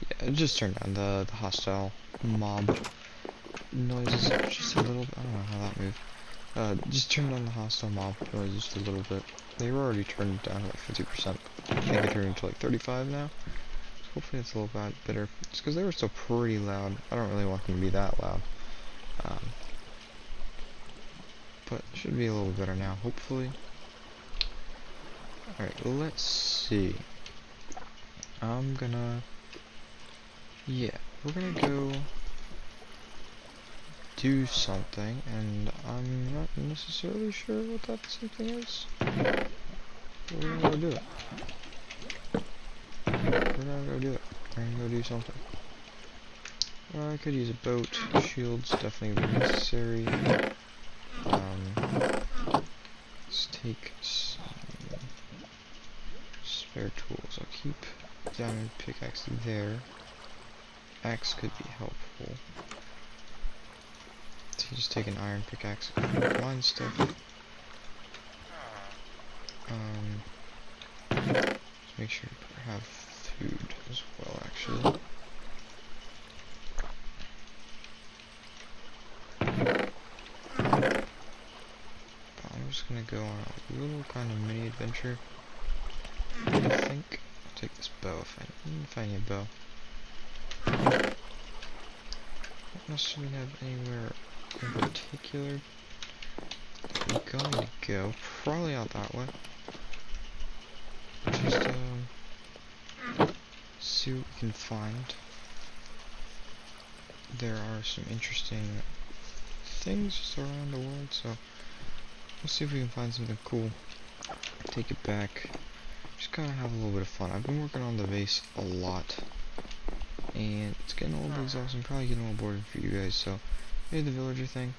Yeah, just turn down the hostile mob noises just a little bit. I don't know how that moved. Just turn down the hostile mob noise just a little bit. They were already turned down to like 50%. I think they turned it to like 35 now. So hopefully it's a little bit better. It's because they were still pretty loud. I don't really want them to be that loud. But it should be a little better now, hopefully. Alright, let's see. Yeah, we're gonna go do something, and I'm not necessarily sure what that something is. But we're gonna go do it. We're gonna go do it. We're gonna go do something. I could use a boat. Shields definitely necessary. Let's take some spare tools. I'll keep diamond pickaxe there. Axe could be helpful. So just take an iron pickaxe and mine stuff. Just make sure you have food as well, actually. I'm just gonna go on a little kind of mini adventure. I think I'll take this bow if I need a bow. Don't necessarily have anywhere in particular. I'm going to go probably out that way. Just see what we can find. There are some interesting things just around the world, so we'll see if we can find something cool. Take it back. Just kind of have a little bit of fun. I've been working on the vase a lot, and it's getting a little bit exhausting. Probably getting a little boring for you guys. So, maybe the villager thing.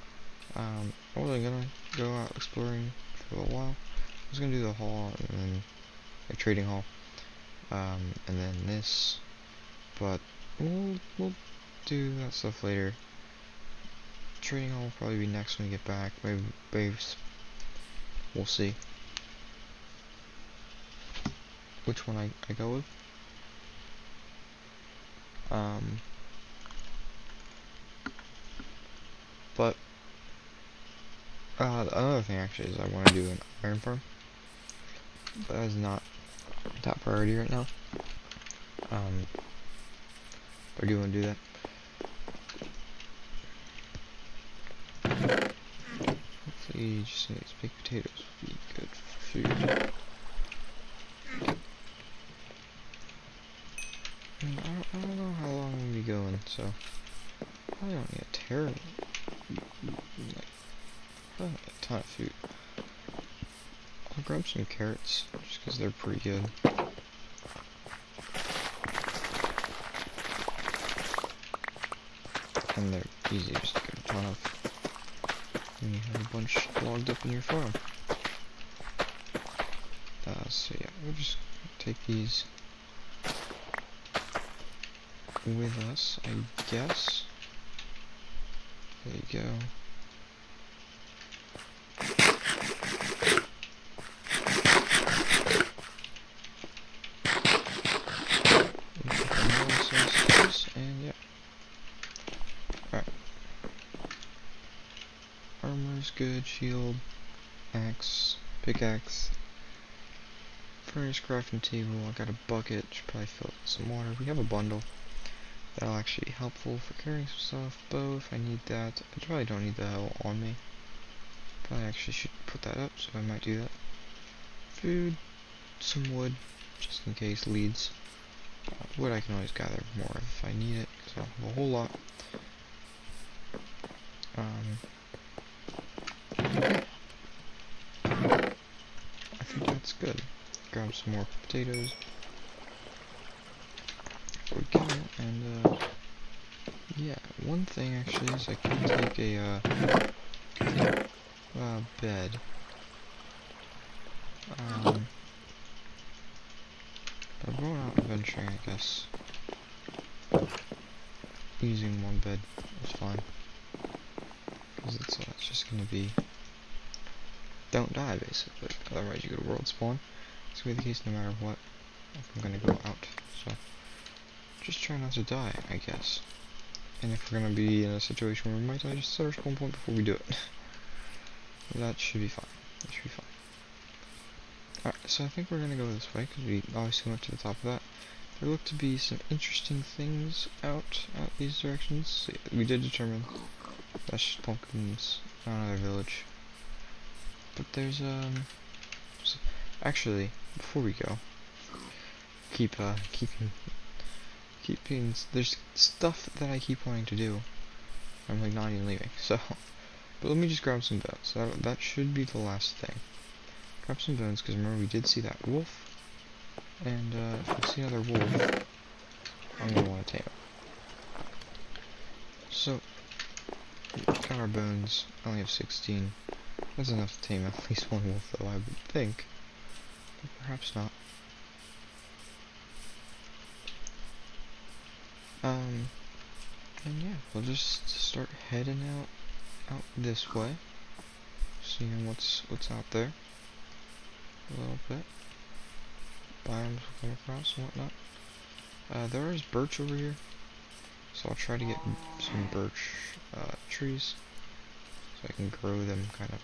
I wasn't gonna go out exploring for a while. I was gonna do the hall and then a trading hall, and then this, but we'll do that stuff later. Trading hall will probably be next when we get back. Maybe waves. We'll see which one I go with. But another thing actually is I want to do an iron farm, but that is not top priority right now. But I do want to do that. Hopefully, just some of these baked potatoes will be good for food. And I don't know how long we'll be going, so probably don't need a terrible, like, probably not a ton of food. I'll grab some carrots, just because they're pretty good. And they're easy just to get a ton of. And you have a bunch logged up in your farm. So yeah, we'll just take these with us, I guess. There you go. And yeah. Alright. Armor's good, shield, axe, pickaxe, furnace, crafting table. I got a bucket, should probably fill it with some water. We have a bundle. That'll actually be helpful for carrying some stuff. Bow if I need that. I probably don't need the hell on me. Probably actually should put that up, so I might do that. Food, some wood, just in case leads. Wood I can always gather more if I need it, because I don't have a whole lot. Yeah. I think that's good. Grab some more potatoes. We're going, and yeah, one thing actually is I could take a bed. I'm going out adventuring, I guess. Using one bed is fine. Because it's just gonna be... Don't die, basically. Otherwise you go to world spawn. It's gonna be the case no matter what. If I'm gonna go out. So, just try not to die, I guess. And if we're gonna be in a situation where we might die, just set our spawn point before we do it. That should be fine. That should be fine. Alright, so I think we're gonna go this way, because we obviously went to the top of that. There look to be some interesting things out these directions. So we did determine that's just pumpkins, not another village. But there's actually, before we go, keeping there's stuff that I keep wanting to do. I'm like not even leaving, so but let me just grab some bones. That should be the last thing. Grab some bones, because remember we did see that wolf, and if we see another wolf, I'm gonna want to tame it. So got our bones. I only have 16. That's enough to tame at least one wolf, though, I would think. But perhaps not. And yeah, we'll just start heading out this way, seeing what's out there a little bit. Biomes we'll come across and whatnot. There is birch over here, so I'll try to get some birch trees so I can grow them kind of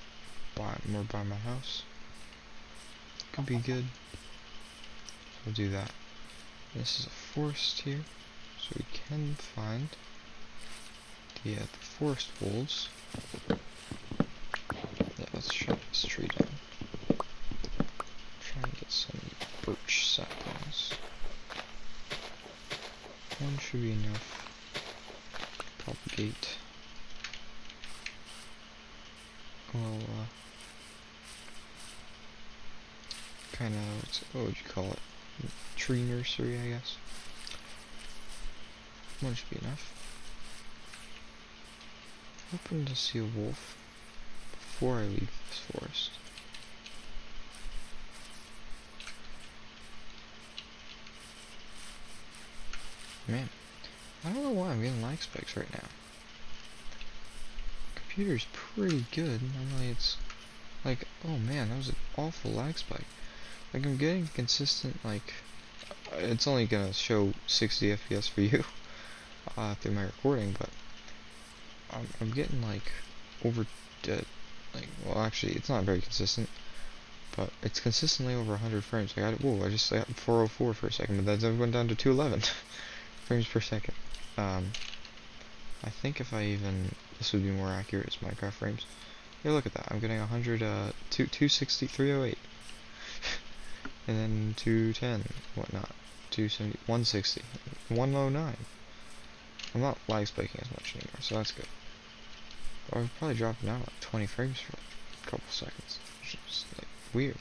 more by my house. Could be good. So we'll do that. This is a forest here, so we can find the forest wolves. Yeah, let's shut this tree down. Try and get some birch saplings. One should be enough to propagate. Well, kind of, what would you call it? Tree nursery, I guess. One should be enough. Hoping to see a wolf before I leave this forest. Man, I don't know why I'm getting lag spikes right now. Computer's pretty good. Normally it's like, oh man, that was an awful lag spike. Like, I'm getting consistent, like, it's only gonna show 60 FPS for you through my recording, but I'm getting like over like, well, actually it's not very consistent, but it's consistently over 100 frames. Like, I just got 404 for a second, but that went down to 211 frames per second. I think if this would be more accurate as Minecraft frames. Yeah, look at that. I'm getting 260, 308, and then 210, whatnot, 270, 160, 109. I'm not lag spiking as much anymore, so that's good. But I've probably dropped down like 20 frames for a couple seconds, which is like weird.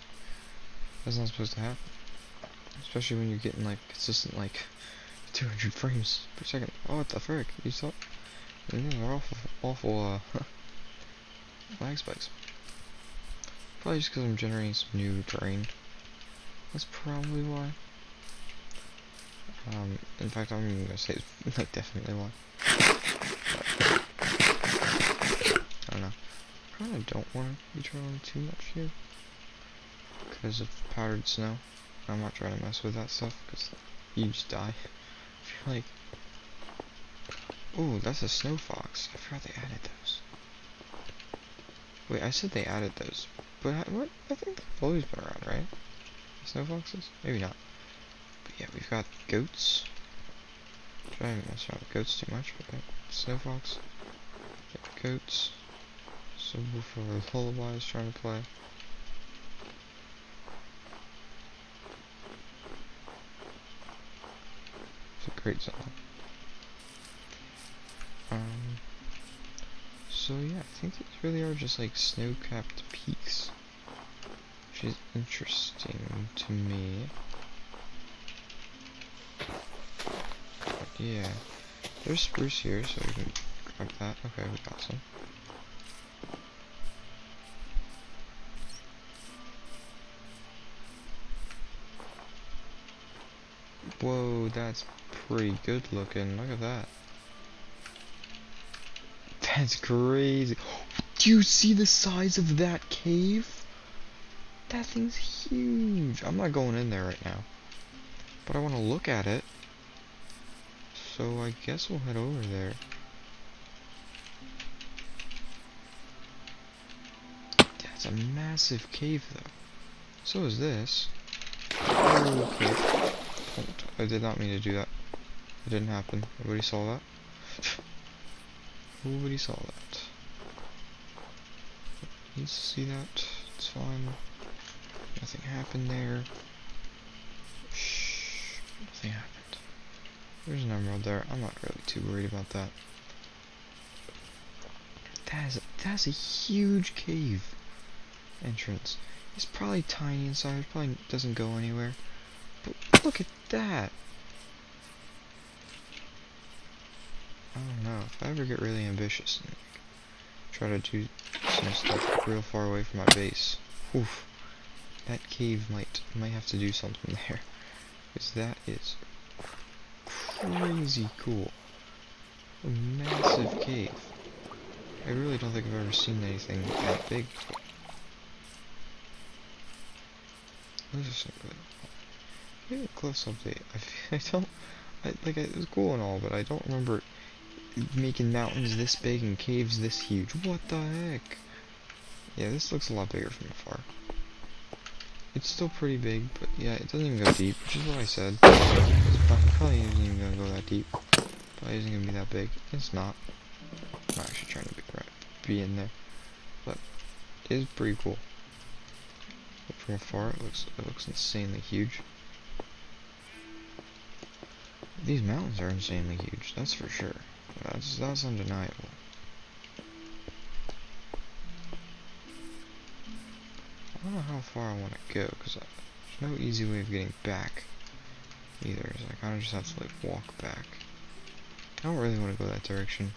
That's not supposed to happen, especially when you're getting like consistent like 200 frames per second. Oh, what the frick? You saw? And they're awful lag spikes. Probably just because I'm generating some new terrain. That's probably why. In fact, I'm even gonna say it's like definitely why. I don't know. Probably don't want to be traveling too much here because of powdered snow. I'm not trying to mess with that stuff because you just die. I feel like, oh, that's a snow fox. I forgot they added those. Wait, I said they added those, but what? I think they've always been around, right? The snow foxes? Maybe not. But yeah, we've got goats. I don't mess around with goats too much, but snow fox. Goats. Subwoofer with lullabies trying to play. It's a great song. So yeah, I think these really are just like snow-capped peaks, which is interesting to me. But yeah, there's spruce here, so we can grab that. Okay, we got some. Whoa, that's pretty good looking. Look at that. That's crazy. Do you see the size of that cave? That thing's huge. I'm not going in there right now, but I want to look at it. So I guess we'll head over there. That's a massive cave though. So is this. Okay. I did not mean to do that. It didn't happen. Nobody saw that. Nobody saw that. Needs to see that. It's fine. Nothing happened there. Shh. Nothing happened. There's an emerald there. I'm not really too worried about that. That's a huge cave entrance. It's probably tiny inside. It probably doesn't go anywhere. But look at that. I don't know. If I ever get really ambitious and try to do some stuff real far away from my base, oof, that cave might have to do something there. Because that is crazy cool. A massive cave. I really don't think I've ever seen anything that big before. Those are so good. Maybe a close update. It was cool and all, but I don't remember making mountains this big and caves this huge. What the heck? Yeah, this looks a lot bigger from afar. It's still pretty big, but yeah, it doesn't even go deep, which is what I said. It probably isn't even gonna go that deep. Probably isn't gonna be that big. It's not. I'm not actually trying to be in there, but it is pretty cool. But from afar, it looks insanely huge. These mountains are insanely huge. That's for sure. That's undeniable. I don't know how far I want to go, because there's no easy way of getting back either, so I kind of just have to, like, walk back. I don't really want to go that direction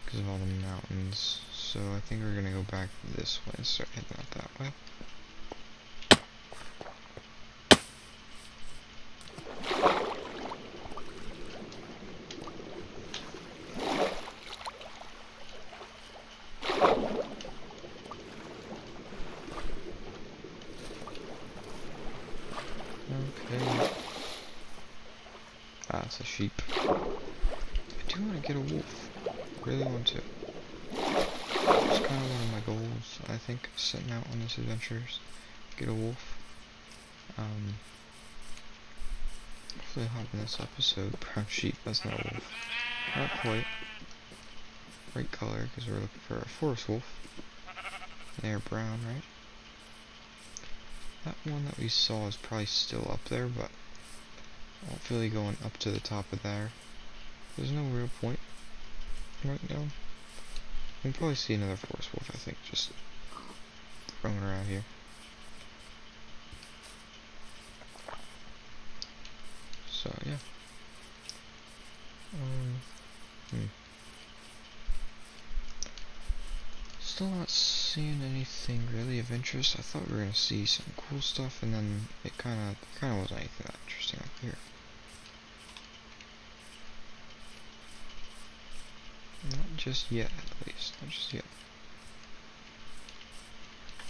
because of all the mountains, so I think we're going to go back this way and start heading out that way. Okay. Ah, it's a sheep. I do want to get a wolf. I really want to. It's kind of one of my goals, I think, setting out on this adventure is get a wolf. Hopefully I'll have in this episode. Brown sheep, that's not a wolf. Not quite. Right color, because we're looking for a forest wolf. They're brown, right? That one that we saw is probably still up there, but I don't feel like going up to the top of there. There's no real point right now. We'll probably see another forest wolf, I think, just roaming around here. So, yeah. Still not seeing anything really of interest. I thought we were gonna see some cool stuff, and then it kinda wasn't anything that interesting up here. Not just yet, at least. Not just yet.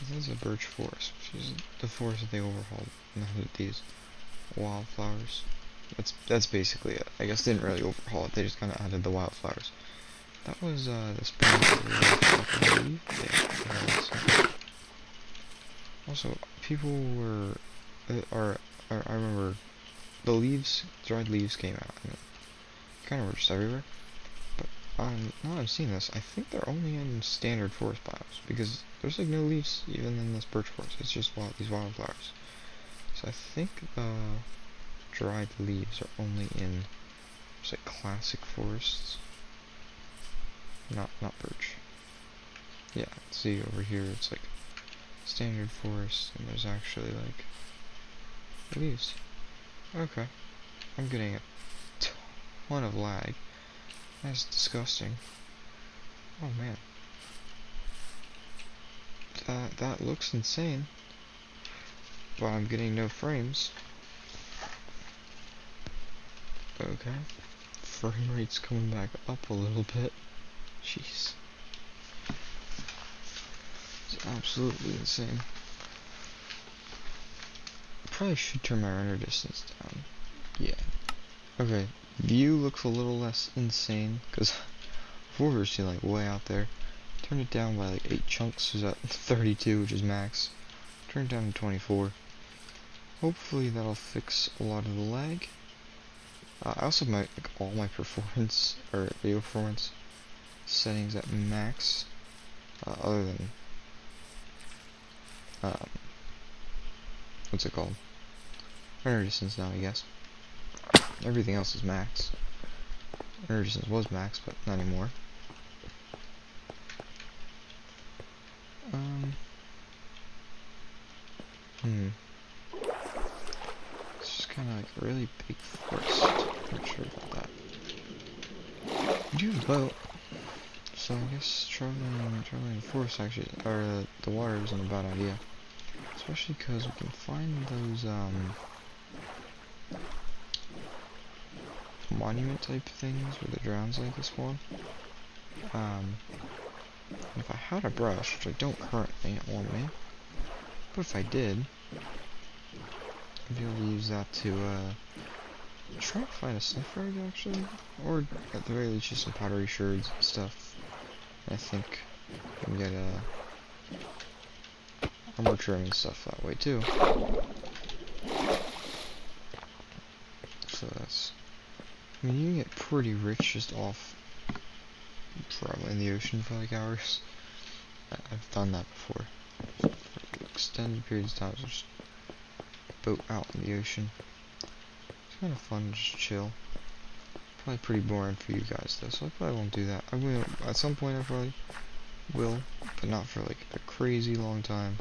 This is a birch forest, which is the forest that they overhauled and added these wildflowers. That's basically it. I guess they didn't really overhaul it, they just kinda added the wildflowers. That was the spring, I believe. Yeah, also, people were, I remember the leaves, dried leaves came out, and kind of were just everywhere. But now I'm seeing this, I think they're only in standard forest biomes, because there's like no leaves even in this birch forest. It's just these wildflowers. So I think the dried leaves are only in, just like classic forests. Not birch. Yeah, see over here it's like standard forest and there's actually like leaves. Okay. I'm getting a ton of lag. That's disgusting. Oh man. That looks insane. But I'm getting no frames. Okay. Frame rate's coming back up a little bit. Jeez. It's absolutely insane. Probably should turn my render distance down. Yeah. Okay, view looks a little less insane, because before we were seeing like way out there. Turn it down by like 8 chunks, so at 32, which is max. Turn it down to 24. Hopefully that'll fix a lot of the lag. I also have all my performance, or video performance settings at max, other than, what's it called? Render distance now, I guess. Everything else is max. Render distance was max, but not anymore. It's just kind of like a really big forest. Not sure about that. I do have a boat, so I guess traveling the forest actually, or the water isn't a bad idea. Especially because we can find those monument type things where the drowns like to spawn. If I had a brush, which I don't currently on me, but if I did, I'd be able to use that to try to find a sniff rag actually, or at the very least just some powdery sherds and stuff. I think you can get armor trim and stuff that way too. So that's, I mean, you can get pretty rich just off traveling the ocean for like hours. I've done that before. For extended periods of time, just boat out in the ocean. It's kind of fun to just chill. Probably pretty boring for you guys though, so I probably won't do that. I will, at some point I probably will, but not for like a crazy long time.